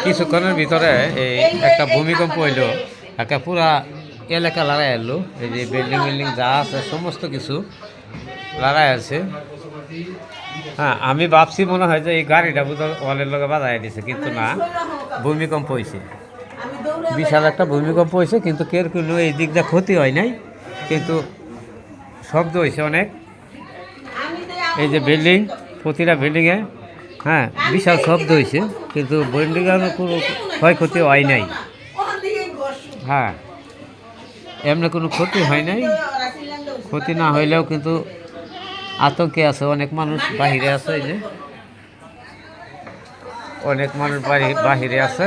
কিছুক্ষণের ভিতরে এই একটা ভূমিকম্প হইলো, একটা পুরা এলাকা লড়াই এলো। এই যে বিল্ডিং যা আছে সমস্ত কিছু লড়াই আছে। হ্যাঁ, আমি ভাবছি মনে হয় যে এই গাড়িটা বোধহয় ওয়ালের লগে বাজায় দিছে, কিন্তু না, ভূমিকম্প হয়েছে। বিশাল একটা ভূমিকম্প হয়েছে, কিন্তু কেউ কোনো এই দিকটা ক্ষতি হয় নাই, কিন্তু শব্দ হয়েছে অনেক। এই যে বিল্ডিং, প্রতিটা বিল্ডিংয়ে হ্যাঁ বিশাল শব্দ হয়েছে, কিন্তু বিল্ডিংয়ের কোনো ক্ষয়ক্ষতি হয় নাই। হ্যাঁ, এমনি কোনো ক্ষতি হয় নাই। ক্ষতি না হইলেও কিন্তু আতঙ্কে আছে অনেক মানুষ, বাহিরে আছে। এই যে অনেক মানুষ বাহিরে আছে,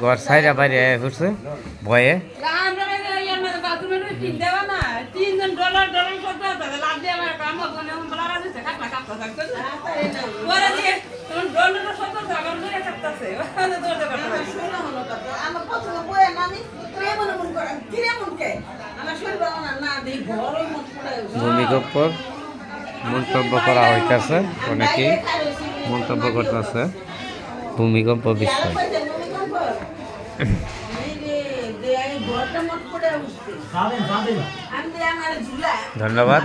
ঘর ছাইরা বাইরে ঘুরছে ভয়ে। ভূমিকম্পর মন্তব্য করা হইতেছে, অনেকেই মন্তব্য করতেছে ভূমিকম্প বিষয়। ধন্যবাদ।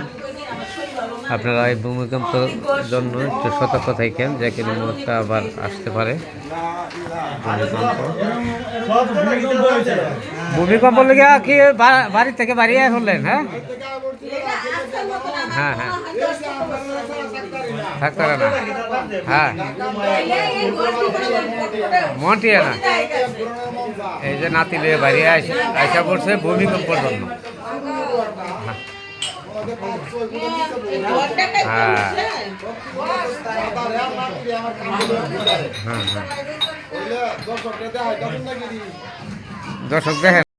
আপনারা এই ভূমিকম্পের জন্য একটু সতর্ক থাকেন, যে কোনো মুহূর্তে আবার আসতে পারে ভূমিকম্প। লেগে কি বাড়ি থেকে বাড়িয়ে হলেন? হ্যাঁ হ্যাঁ হ্যাঁ, থাকতে পারে না। হ্যাঁ, মন্টিয়া না, এই যে নাতিলে বাড়ি আসা পড়ছে ভূমিকম্পর জন্য। হ্যাঁ হ্যাঁ, দর্শক দেখেন।